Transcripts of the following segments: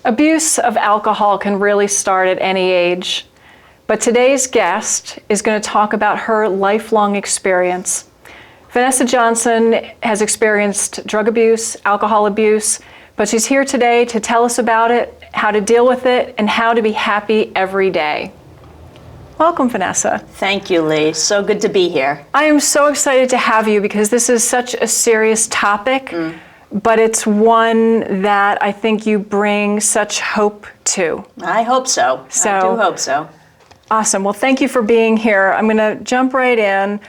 Abuse of alcohol can really start at any age, but today's guest is going to talk about her lifelong experience. Vanessa Johnson has experienced drug abuse, alcohol abuse, but she's here today to tell us about it, how to deal with it, and how to be happy every day. Welcome, Vanessa. Thank you, Lee. So good to be here. I am so excited to have you because this is such a serious topic, but it's one that I think you bring such hope to. I hope so. I do hope so. Awesome. Well, thank you for being here. I'm going to jump right in.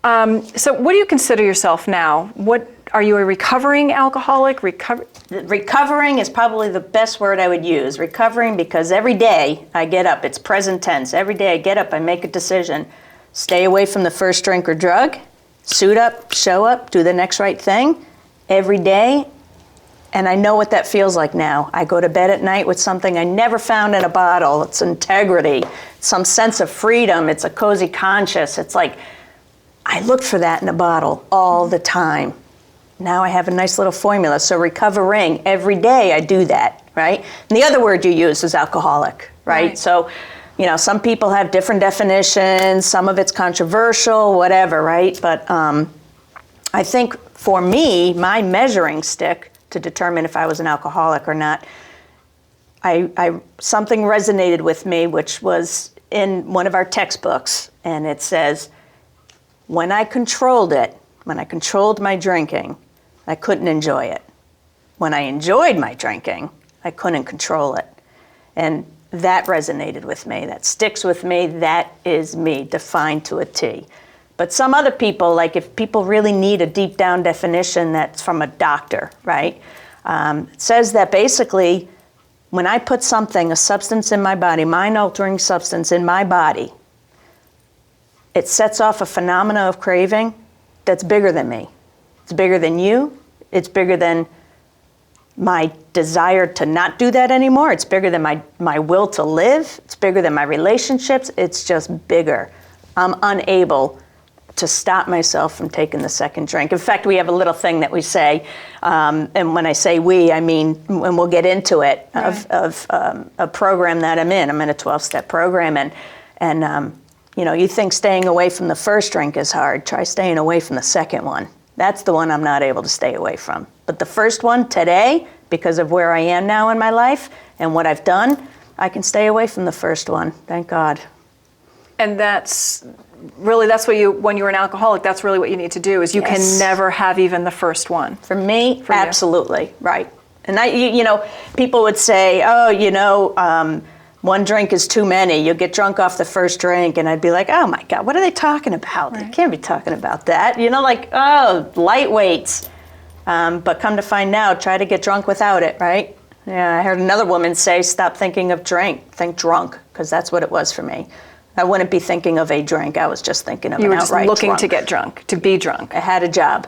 So what do you consider yourself now? Are you a recovering alcoholic? Recovering is probably the best word I would use. Recovering, because every day I get up, it's present tense. Every day I get up, I make a decision. Stay away from the first drink or drug, suit up, show up, do the next right thing every day. And I know what that feels like now. I go to bed at night with something I never found in a bottle. It's integrity, some sense of freedom. It's a cozy conscience. It's like, I looked for that in a bottle all the time. Now I have a nice little formula. So recovering, every day I do that, right? And the other word you use is alcoholic, right? So, some people have different definitions. Some of it's controversial, whatever, right? But I think for me, my measuring stick to determine if I was an alcoholic or not, something resonated with me, which was in one of our textbooks, and it says, when I controlled my drinking, I couldn't enjoy it. When I enjoyed my drinking, I couldn't control it. And that resonated with me. That sticks with me. That is me, defined to a T. But some other people, like if people really need a deep down definition that's from a doctor, right? It says that basically when I put a substance in my body, mind-altering substance in my body, it sets off a phenomena of craving that's bigger than me. It's bigger than you. It's bigger than my desire to not do that anymore. It's bigger than my will to live. It's bigger than my relationships. It's just bigger. I'm unable to stop myself from taking the second drink. In fact, we have a little thing that we say, and when I say we, I mean, and we'll get into it, of a program that I'm in. I'm in a 12-step program, and you think staying away from the first drink is hard. Try staying away from the second one. That's the one I'm not able to stay away from. But the first one today, because of where I am now in my life and what I've done, I can stay away from the first one. Thank God. And that's what when you're an alcoholic, that's really what you need to do, is you can never have even the first one. For me, absolutely, right. And people would say, one drink is too many. You'll get drunk off the first drink. And I'd be like, oh my God, what are they talking about? They can't be talking about that. Lightweights. But come to find out, try to get drunk without it, right? Yeah, I heard another woman say, stop thinking of drink, think drunk, because that's what it was for me. I wouldn't be thinking of a drink. I was just thinking of an outright drunk. You were just looking to get drunk, to be drunk. I had a job.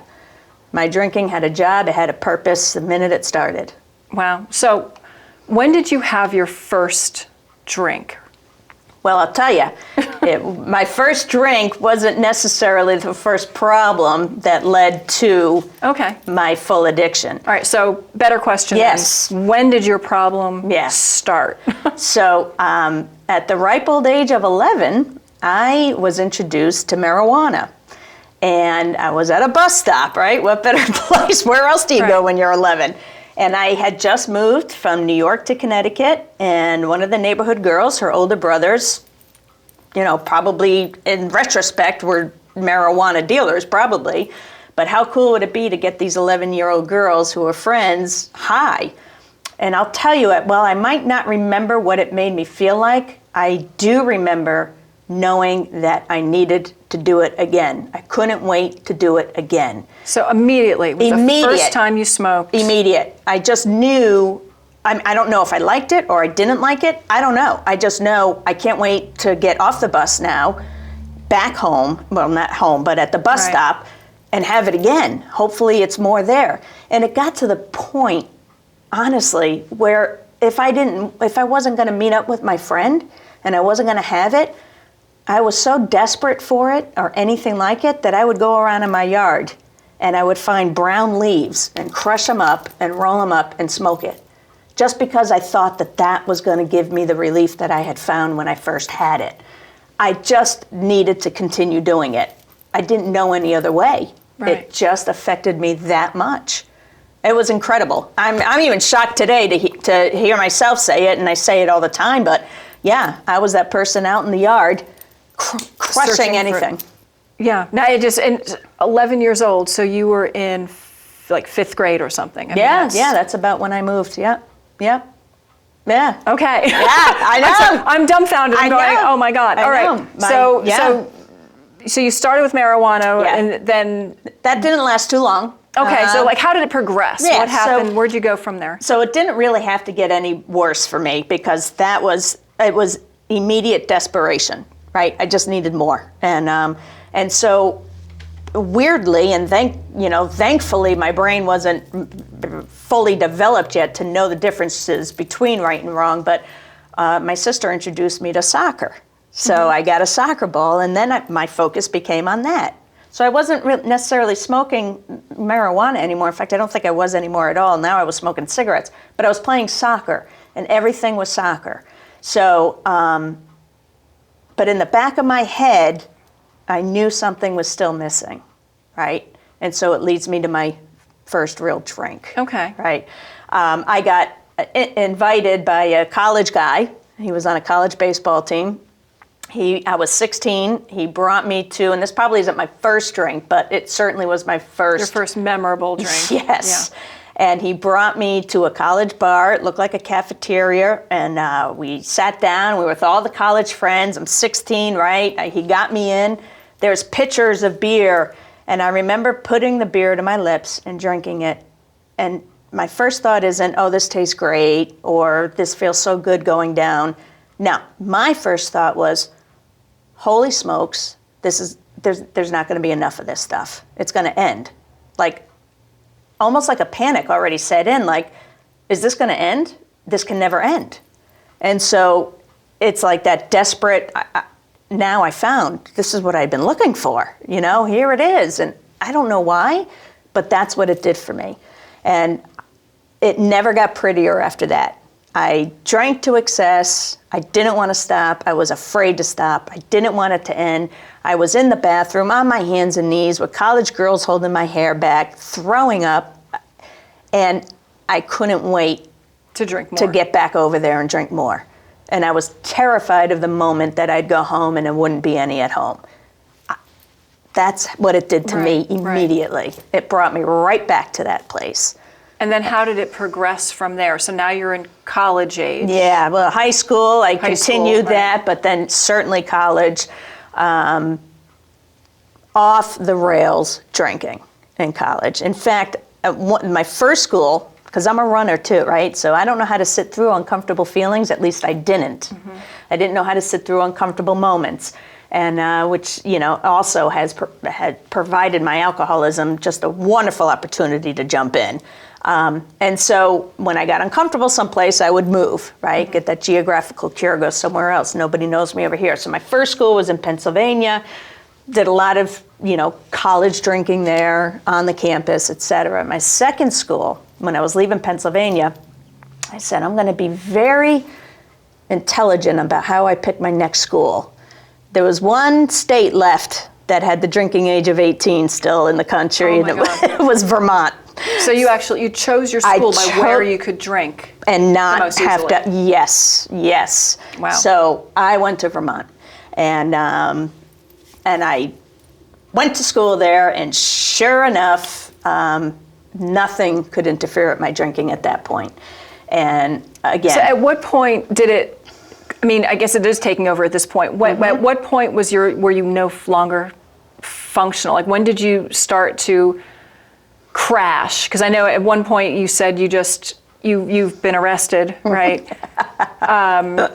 My drinking had a job. It had a purpose the minute it started. Wow. So when did you have your first drink? Well, I'll tell you, my first drink wasn't necessarily the first problem that led to my full addiction. All right, so better question. Yes. Then. When did your problem start? So at the ripe old age of 11, I was introduced to marijuana. And I was at a bus stop, right? What better place? Where else do you go when you're 11? And I had just moved from New York to Connecticut, and one of the neighborhood girls, her older brothers, probably in retrospect were marijuana dealers, probably. But how cool would it be to get these 11-year-old girls who are friends high? And I'll tell you, while I might not remember what it made me feel like, I do remember knowing that I needed to do it again. I couldn't wait to do it again. So immediately, was the first time you smoked? Immediate. I just knew, I don't know if I liked it or I didn't like it. I don't know. I just know I can't wait to get off the bus now, back home, well, not home, but at the bus stop, and have it again. Hopefully it's more there. And it got to the point, honestly, where if I wasn't going to meet up with my friend and I wasn't going to have it, I was so desperate for it or anything like it that I would go around in my yard and I would find brown leaves and crush them up and roll them up and smoke it. just because I thought that that was going to give me the relief that I had found when I first had it. I just needed to continue doing it. I didn't know any other way. Right. It just affected me that much. It was incredible. I'm even shocked today to hear myself say it, and I say it all the time, but yeah, I was that person out in the yard crushing anything. Yeah. Now, and 11 years old, so you were in like 5th grade or something. I mean, that's about when I moved. Yeah. Okay. Yeah, I know. I'm dumbfounded. I'm going, know. oh my God. All right. So you started with marijuana, and then that didn't last too long. Okay, so like, how did it progress? What happened? Where'd you go from there? So it didn't really have to get any worse for me, because it was immediate desperation, right? I just needed more, and so weirdly, and thankfully, my brain wasn't fully developed yet to know the differences between right and wrong. But my sister introduced me to soccer, so I got a soccer ball, and then my focus became on that. So I wasn't necessarily smoking marijuana anymore. In fact, I don't think I was anymore at all. Now I was smoking cigarettes, but I was playing soccer, and everything was soccer. So, but in the back of my head, I knew something was still missing, right? And so it leads me to my first real drink. Okay. Right. I got invited by a college guy. He was on a college baseball team. I was 16. He brought me to, and this probably isn't my first drink, but it certainly was my first. Your first memorable drink. Yes. Yeah. And he brought me to a college bar. It looked like a cafeteria, and we sat down. We were with all the college friends. I'm 16, right? He got me in. There's pitchers of beer, and I remember putting the beer to my lips and drinking it. And my first thought isn't, oh, this tastes great, or this feels so good going down. No, my first thought was, holy smokes, there's not going to be enough of this stuff. It's going to end. Like, almost like a panic already set in, like, is this going to end? This can never end. And so it's like that desperate, now I found, this is what I've been looking for, here it is. And I don't know why, but that's what it did for me. And it never got prettier after that. I drank to excess. I didn't want to stop. I was afraid to stop. I didn't want it to end. I was in the bathroom on my hands and knees with college girls holding my hair back, throwing up, and I couldn't wait to drink more, to get back over there and drink more. And I was terrified of the moment that I'd go home and there wouldn't be any at home. That's what it did to me immediately. Right. It brought me right back to that place. And then how did it progress from there? So now you're in college age. Yeah, well, high school, I continued that, but then certainly college, off the rails drinking in college. In fact, my first school, because I'm a runner too, right? So I don't know how to sit through uncomfortable feelings, at least I didn't. Mm-hmm. I didn't know how to sit through uncomfortable moments. And which, also had provided my alcoholism just a wonderful opportunity to jump in. And so when I got uncomfortable someplace, I would move, right? Get that geographical cure, go somewhere else. Nobody knows me over here. So my first school was in Pennsylvania. Did a lot of, college drinking there on the campus, et cetera. My second school, when I was leaving Pennsylvania, I said, I'm going to be very intelligent about how I pick my next school. There was one state left that had the drinking age of 18 still in the country, and it was Vermont. So you chose your school by where you could drink and not have to. Yes. Wow. So I went to Vermont, and I went to school there, and sure enough, nothing could interfere with my drinking at that point. And again, so at what point did it? I mean, I guess it is taking over at this point. At what point were you no longer functional? Like, when did you start to crash? Because I know at one point you said you've been arrested, right? Glad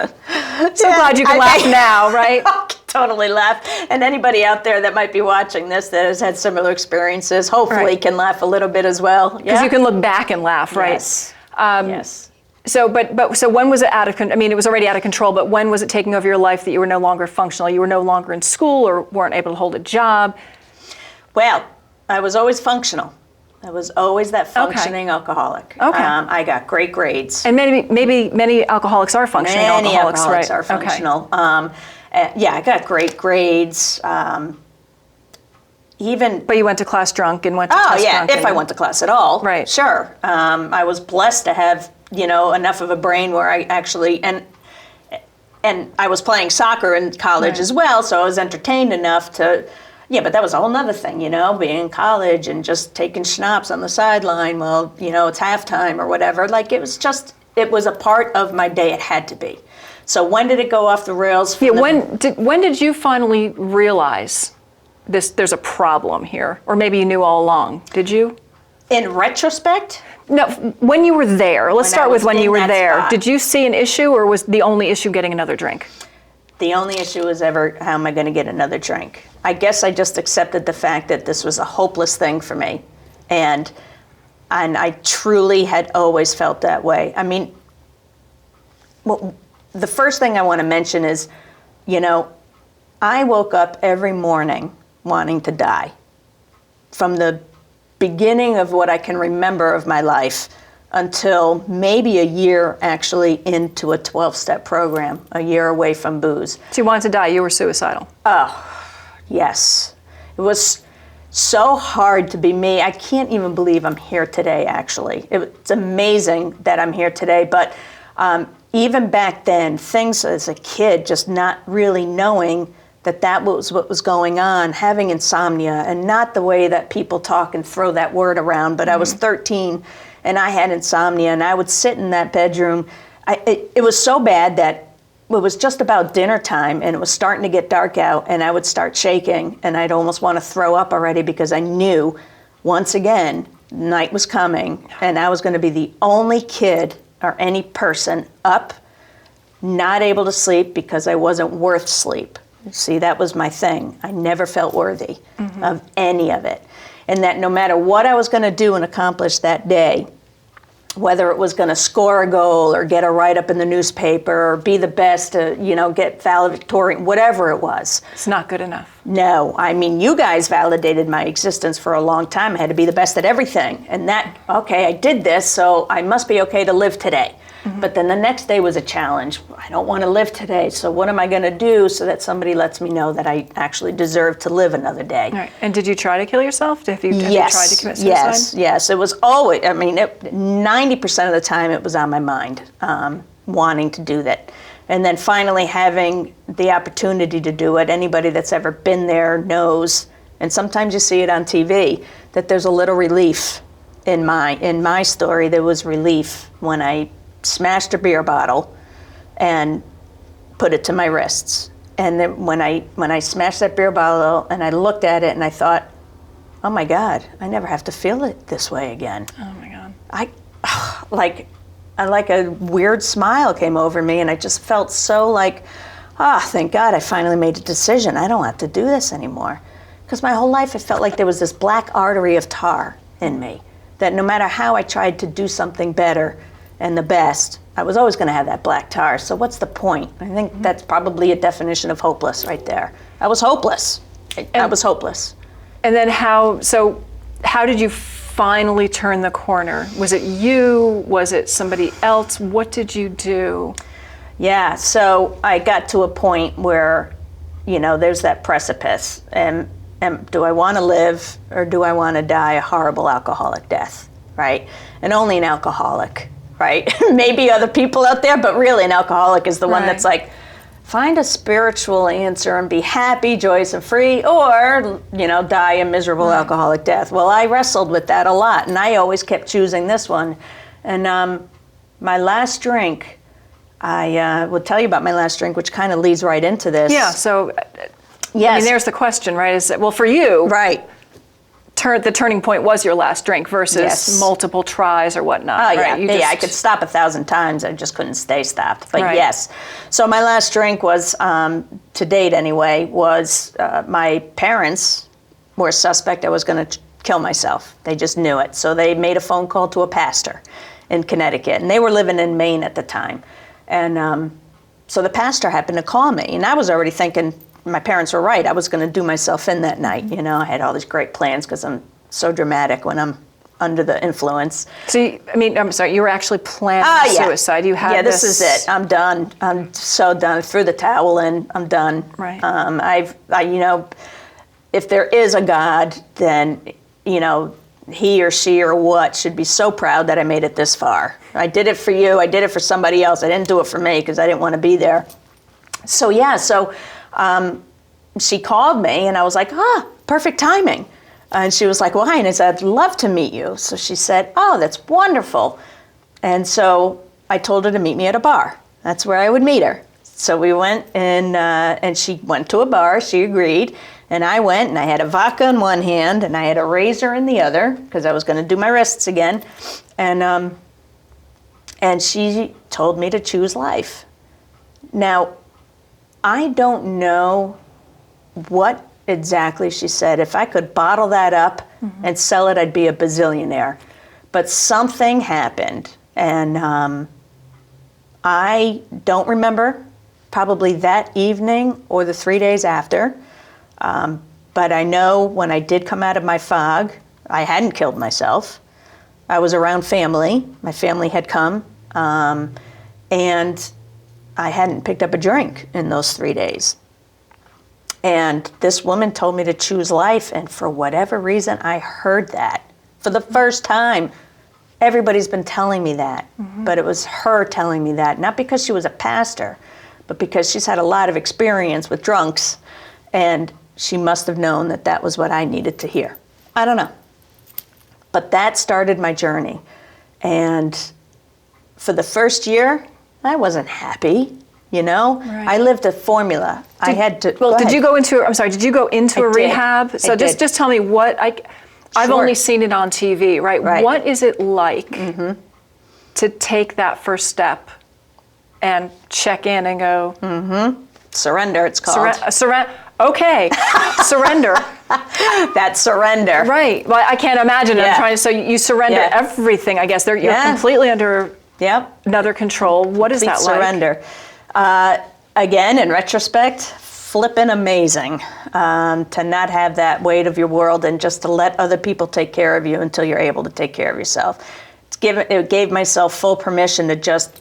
you can laugh now, right? Totally laugh. And anybody out there that might be watching this that has had similar experiences, hopefully can laugh a little bit as well. Because you can look back and laugh, right? Yes. Yes. So when was it out of control? I mean, it was already out of control, but when was it taking over your life that you were no longer functional? You were no longer in school or weren't able to hold a job? Well, I was always functional, I was always that functioning alcoholic. Okay. I got great grades. And maybe many alcoholics are functioning Many alcoholics, right? are functional. Yeah, I got great grades. Even. But you went to class drunk and went to Oh test yeah, drunk. if I went to class at all. Right. Sure. I was blessed to have enough of a brain where I actually and I was playing soccer in college Right. as well, so I was entertained enough to. Yeah, but that was a whole nother thing, being in college and just taking schnapps on the sideline while, it's halftime or whatever. Like, it was a part of my day. It had to be. So when did it go off the rails? Yeah, when did you finally realize there's a problem here? Or maybe you knew all along. Did you? In retrospect? No, when you were there. Let's start with when you were there. Spot. Did you see an issue, or was the only issue getting another drink? The only issue was ever, how am I going to get another drink? I guess I just accepted the fact that this was a hopeless thing for me. And I truly had always felt that way. I mean, well, the first thing I want to mention is, I woke up every morning wanting to die. From the beginning of what I can remember of my life until maybe a year actually into a 12-step program, a year away from booze. So you wanted to die. You were suicidal. Yes. It was so hard to be me. I can't even believe I'm here today, actually. It's amazing that I'm here today, but even back then, things as a kid, just not really knowing that was what was going on, having insomnia, and not the way that people talk and throw that word around, but I was 13 and I had insomnia, and I would sit in that bedroom. It was so bad that it was just about dinner time and it was starting to get dark out, and I would start shaking and I'd almost want to throw up already, because I knew once again night was coming and I was going to be the only kid or any person up, not able to sleep because I wasn't worth sleep. See, that was my thing. I never felt worthy of any of it. And that no matter what I was going to do and accomplish that day, whether it was going to score a goal or get a write-up in the newspaper or be the best to, get valedictorian, whatever it was. It's not good enough. No, I mean, you guys validated my existence for a long time. I had to be the best at everything. And okay, I did this, so I must be okay to live today. But then the next day was a challenge. I don't want to live today, so what am I going to do so that somebody lets me know that I actually deserve to live another day? All right. And did you try to kill yourself? Have you tried to commit suicide? Yes. It was always, 90% of the time it was on my mind, wanting to do that. And then finally having the opportunity to do it. Anybody that's ever been there knows, and sometimes you see it on TV, that there's a little relief in my story. There was relief when I smashed a beer bottle and put it to my wrists. And then when I smashed that beer bottle and I looked at it and I thought, oh my God, I never have to feel it this way again. Oh my God. I like a weird smile came over me, and I just felt so like, thank God I finally made a decision. I don't have to do this anymore. Because my whole life I felt like there was this black artery of tar in me, that no matter how I tried to do something better and the best, I was always going to have that black tar. So what's the point? I think that's probably a definition of hopeless right there. I was hopeless. I was hopeless. And then how did you finally turn the corner? Was it you? Was it somebody else? What did you do? Yeah, so I got to a point where, there's that precipice. And do I want to live, or do I want to die a horrible alcoholic death, right? And only an alcoholic, right? Maybe other people out there, but really an alcoholic is the one that's like, find a spiritual answer and be happy, joyous, and free, or, die a miserable alcoholic death. Well, I wrestled with that a lot, and I always kept choosing this one. And my last drink, I will tell you about my last drink, which kind of leads right into this. Yeah, so, yes. I mean, there's the question, right? Is that, well, for you, right. The turning point was your last drink versus multiple tries or whatnot. Oh, right? yeah. I could stop 1,000 times. I just couldn't stay stopped. But yes. So my last drink was, to date anyway, was my parents were suspect I was going to kill myself. They just knew it. So they made a phone call to a pastor in Connecticut. And they were living in Maine at the time. And so the pastor happened to call me. And I was already thinking, my parents were right. I was going to do myself in that night. I had all these great plans because I'm so dramatic when I'm under the influence. So, I'm sorry, you were actually planning suicide. You had this is it. I'm done. I'm so done. I threw the towel in. I'm done. Right. If there is a God, then, he or she or what should be so proud that I made it this far. I did it for you. I did it for somebody else. I didn't do it for me because I didn't want to be there. So, she called me, and I was like, perfect timing. And she was like, why? And I said, I'd love to meet you. So she said, oh, that's wonderful. And so I told her to meet me at a bar. That's where I would meet her. So we went, and she went to a bar. She agreed. And I went, and I had a vodka in one hand, and I had a razor in the other, because I was going to do my wrists again. And she told me to choose life. Now, I don't know what exactly she said. If I could bottle that up and sell it, I'd be a bazillionaire. But something happened, and I don't remember probably that evening or the 3 days after. But I know when I did come out of my fog, I hadn't killed myself. I was around family. My family had come, and I hadn't picked up a drink in those 3 days. And this woman told me to choose life, and for whatever reason, I heard that for the first time. Everybody's been telling me that, but it was her telling me that, not because she was a pastor, but because she's had a lot of experience with drunks, and she must have known that that was what I needed to hear. I don't know. But that started my journey. And for the first year, I wasn't happy, Right. I lived a formula. Did you go into a rehab? So just tell me I've only seen it on TV, right? What is it like to take that first step and check in and go, surrender, it's called. Okay, surrender. That's surrender. Right. Well, I can't imagine. Yeah. So you surrender everything, I guess. You're completely under another control. What is that like? Surrender. Again, in retrospect, flippin' amazing to not have that weight of your world and just to let other people take care of you until you're able to take care of yourself. It gave myself full permission to just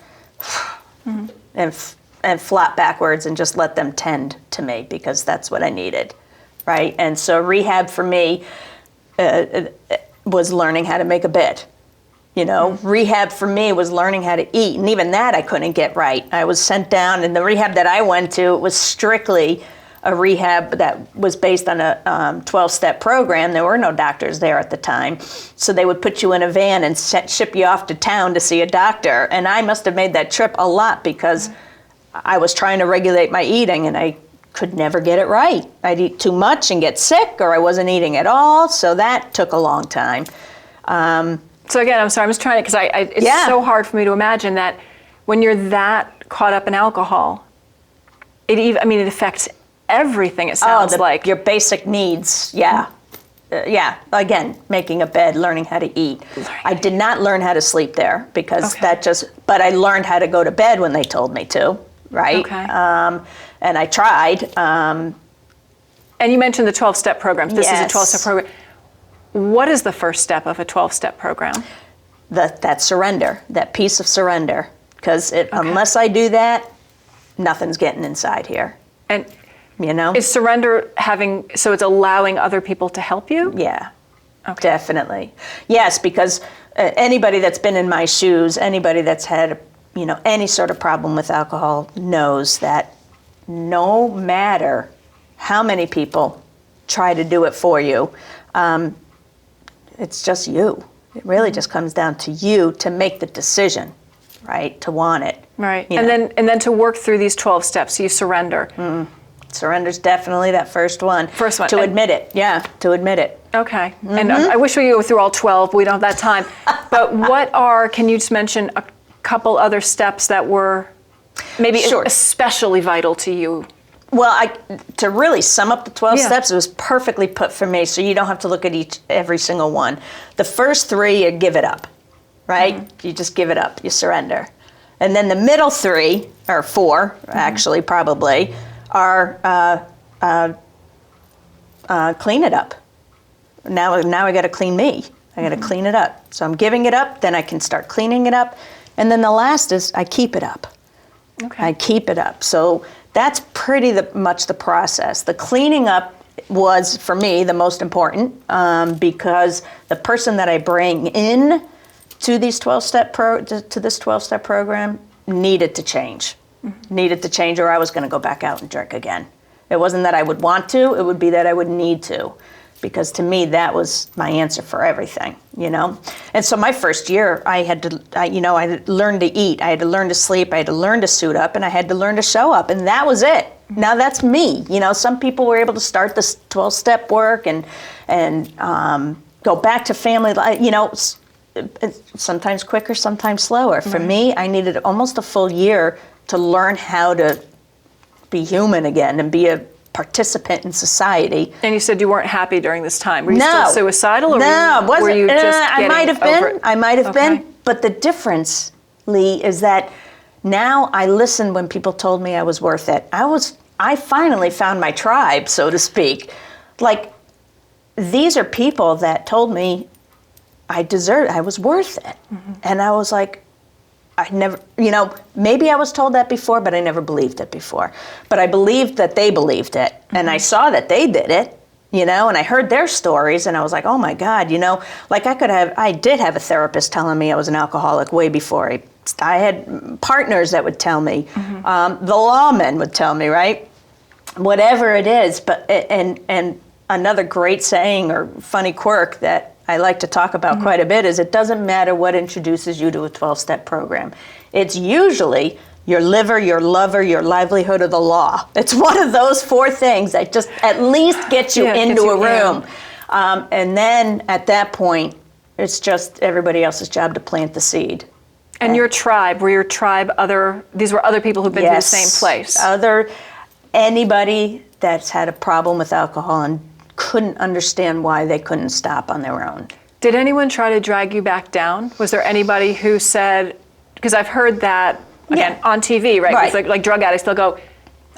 and flop backwards and just let them tend to me, because that's what I needed, right? And so rehab for me was learning how to make a bed. Rehab for me was learning how to eat, and even that I couldn't get right. I was sent down, and the rehab that I went to was strictly a rehab that was based on a 12-step program. There were no doctors there at the time, so they would put you in a van and ship you off to town to see a doctor, and I must have made that trip a lot because I was trying to regulate my eating, and I could never get it right. I'd eat too much and get sick, or I wasn't eating at all, so that took a long time. So again, I'm sorry, I'm just trying to, because it's so hard for me to imagine that when you're that caught up in alcohol, it affects everything, it sounds like. Your basic needs, again, making a bed, learning how to eat. I did not learn how to sleep there, because but I learned how to go to bed when they told me to, right? Okay. And I tried. And you mentioned the 12-step program. This is a 12-step program. What is the first step of a 12-step program? That surrender, that piece of surrender. Because unless I do that, nothing's getting inside here. And is surrender so it's allowing other people to help you? Yeah, definitely. Yes, because anybody that's been in my shoes, anybody that's had, any sort of problem with alcohol knows that no matter how many people try to do it for you, it's just you. It really just comes down to you to make the decision, right? To want it. Right. And then to work through these 12 steps, you surrender. Surrender's definitely that first one. First one. To admit it. Yeah, to admit it. Okay. And I wish we could go through all 12, but we don't have that time. But can you just mention a couple other steps that were maybe especially vital to you? Well, to really sum up the 12 steps, it was perfectly put for me, so you don't have to look at every single one. The first 3, you give it up, right? You just give it up, you surrender. And then the middle 3, or 4, actually, probably, are clean it up. Now I got to clean me. I got to clean it up. So I'm giving it up, then I can start cleaning it up. And then the last is I keep it up. Okay. I keep it up. So that's pretty much the process. The cleaning up was, for me, the most important because the person that I bring in to these 12-step to this 12-step program needed to change. Needed to change, or I was going to go back out and drink again. It wasn't that I would want to, it would be that I would need to. Because to me, that was my answer for everything, you know? And so my first year, I had to, I had learned to eat, I had to learn to sleep, I had to learn to suit up, and I had to learn to show up, and that was it. Now that's me. You know, some people were able to start this 12-step work and go back to family life, you know, sometimes quicker, sometimes slower. For me, I needed almost a full year to learn how to be human again and be a participant in society. And you said you weren't happy during this time. Were you No. still suicidal? Or No, were you just I might have over been. it? I might have Okay. been. But the difference, Lee, is that now I listen when people told me I was worth it. I finally found my tribe, so to speak. Like, these are people that told me I was worth it. And I was like, I never, you know, maybe I was told that before, but I never believed it before. But I believed that they believed it. And I saw that they did it, you know, and I heard their stories and I was like, oh my God, you know, like I did have a therapist telling me I was an alcoholic way before. I had partners that would tell me, the lawmen would tell me, right? Whatever it is, but, and another great saying or funny quirk that I like to talk about quite a bit is it doesn't matter what introduces you to a 12-step program. It's usually your liver, your lover, your livelihood, or the law. It's one of those four things that just at least gets you into a room. And then at that point, it's just everybody else's job to plant the seed. And your tribe, were your tribe these were other people who've been to the same place? Anybody that's had a problem with alcohol and couldn't understand why they couldn't stop on their own. Did anyone try to drag you back down? Was there anybody who said, because I've heard that, again, on TV, right? It's like drug addicts, they'll go,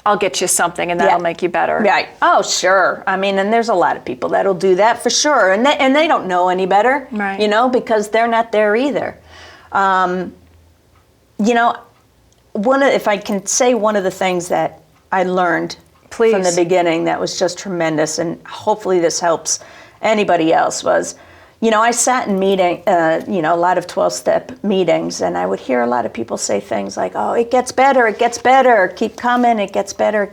I'll get you something and that'll make you better. Right. Oh, sure. I mean, and there's a lot of people that'll do that for sure. And they don't know any better, you know, because they're not there either. You know, if I can say one of the things that I learned from the beginning that was just tremendous, and hopefully this helps anybody else, was, you know, I sat in a lot of 12-step meetings, and I would hear a lot of people say things like, oh, it gets better, keep coming, it gets better,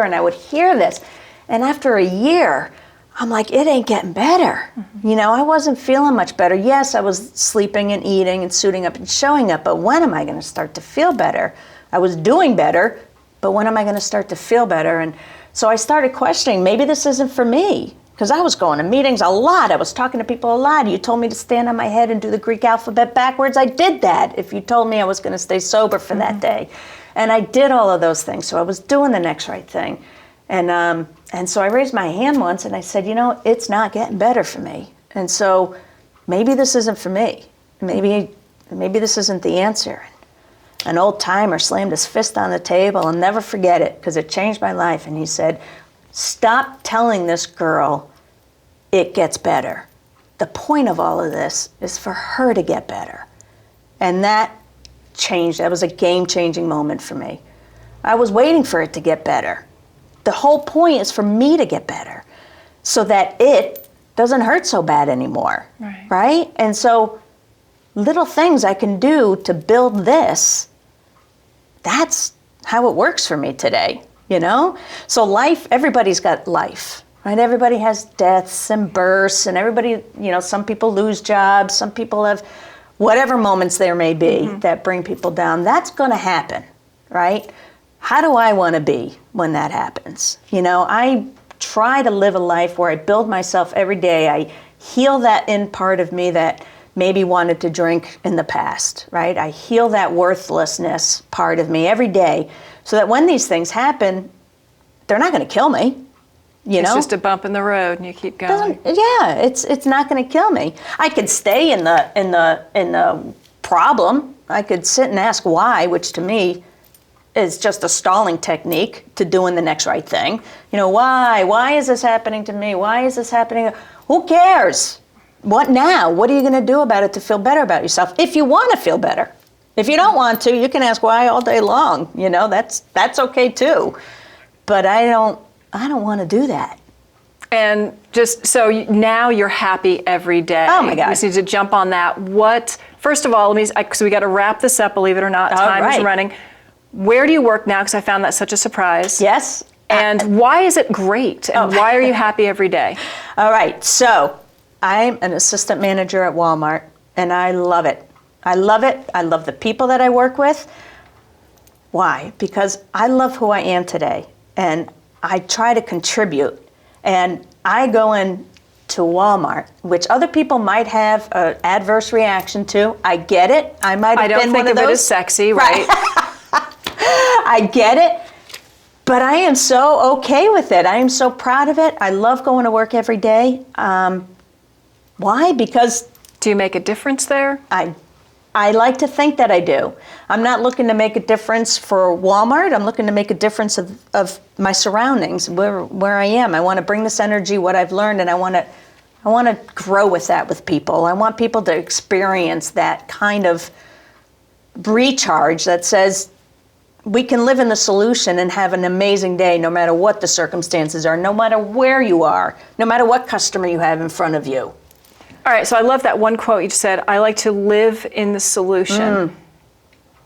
and I would hear this. And after a year, I'm like, it ain't getting better. You know, I wasn't feeling much better. Yes, I was sleeping and eating and suiting up and showing up, but when am I going to start to feel better? I was doing better, but when am I going to start to feel better? And so I started questioning, maybe this isn't for me, because I was going to meetings a lot. I was talking to people a lot. You told me to stand on my head and do the Greek alphabet backwards. I did that. If you told me I was going to stay sober for that day. And I did all of those things. So I was doing the next right thing. And so I raised my hand once and I said, you know, it's not getting better for me. And so maybe this isn't for me. Maybe this isn't the answer. An old timer slammed his fist on the table. I'll never forget it because it changed my life. And he said, stop telling this girl it gets better. The point of all of this is for her to get better. And that changed. That was a game-changing moment for me. I was waiting for it to get better. The whole point is for me to get better so that it doesn't hurt so bad anymore, right? And so little things I can do to build this, that's how it works for me today, you know? So life, everybody's got life, right? Everybody has deaths and births, and everybody, you know, some people lose jobs, some people have whatever moments there may be that bring people down. That's going to happen, right? How do I want to be when that happens? You know, I try to live a life where I build myself every day. I heal that in part of me that maybe wanted to drink in the past, right? I heal that worthlessness part of me every day so that when these things happen, they're not going to kill me. You know? It's just a bump in the road and you keep going. It's not going to kill me. I could stay in the problem. I could sit and ask why, which to me is just a stalling technique to doing the next right thing. You know, why? Why is this happening to me? Why is this happening? Who cares? what now? What are you going to do about it to feel better about yourself? If you want to feel better. If you don't want to, you can ask why all day long. You know, that's okay too. But I don't want to do that. And just so now you're happy every day. Oh my God. We just need to jump on that. First of all, so we got to wrap this up, believe it or not. Time is running. Where do you work now? Because I found that such a surprise. Yes. And why is it great? And why are you happy every day? All right. So I'm an assistant manager at Walmart, and I love it. I love it. I love the people that I work with. Why? Because I love who I am today, and I try to contribute. And I go in to Walmart, which other people might have an adverse reaction to. I get it. I might have been one of those. I don't think of it as sexy, right? I get it. But I am so okay with it. I am so proud of it. I love going to work every day. Why? Because... Do you make a difference there? I like to think that I do. I'm not looking to make a difference for Walmart. I'm looking to make a difference of my surroundings, where I am. I want to bring this energy, what I've learned, and I want to grow with that with people. I want people to experience that kind of recharge that says we can live in the solution and have an amazing day no matter what the circumstances are, no matter where you are, no matter what customer you have in front of you. All right, so I love that one quote you just said, I like to live in the solution.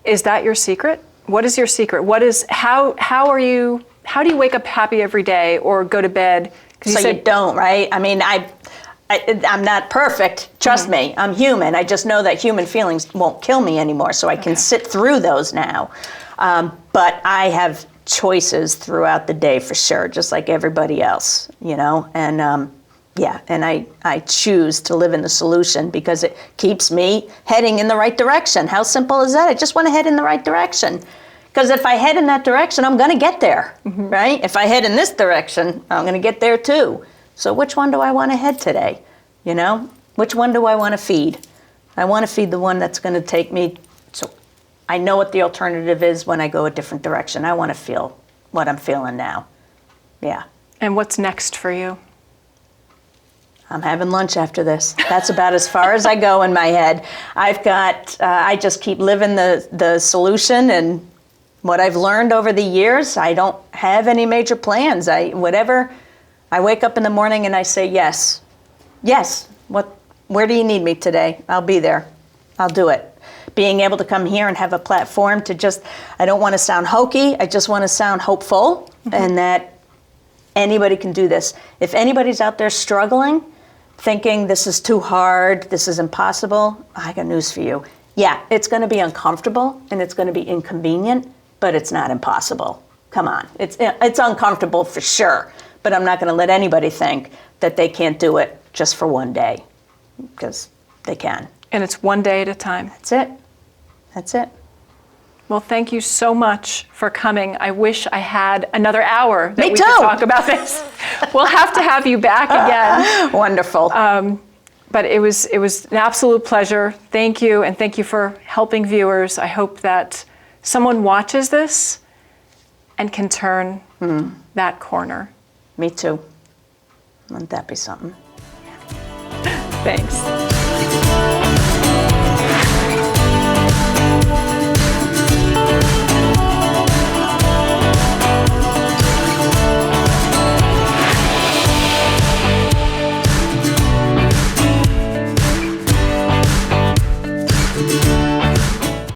Is that your secret? What is your secret? How do you wake up happy every day or go to bed? So you don't, right? I mean, I'm not perfect, trust me, I'm human. I just know that human feelings won't kill me anymore, so I can sit through those now. But I have choices throughout the day for sure, just like everybody else, you know? And and I choose to live in the solution because it keeps me heading in the right direction. How simple is that? I just want to head in the right direction. Because if I head in that direction, I'm going to get there, right? If I head in this direction, I'm going to get there too. So which one do I want to head today? You know, which one do I want to feed? I want to feed the one that's going to take me, so I know what the alternative is when I go a different direction. I want to feel what I'm feeling now. Yeah. And what's next for you? I'm having lunch after this. That's about as far as I go in my head. I've got, I just keep living the solution and what I've learned over the years. I don't have any major plans. I wake up in the morning and I say, yes, where do you need me today? I'll be there. I'll do it. Being able to come here and have a platform to I don't want to sound hokey. I just want to sound hopeful and that anybody can do this. If anybody's out there struggling, thinking this is too hard, this is impossible, I got news for you. Yeah, it's going to be uncomfortable and it's going to be inconvenient, but it's not impossible. Come on. It's uncomfortable for sure, but I'm not going to let anybody think that they can't do it just for one day, because they can. And it's one day at a time. That's it. Well, thank you so much for coming. I wish I had another hour that we too. could talk about this. We'll have to have you back again. Wonderful. But it was an absolute pleasure. Thank you, and thank you for helping viewers. I hope that someone watches this and can turn that corner. Me too. Wouldn't that be something? Thanks.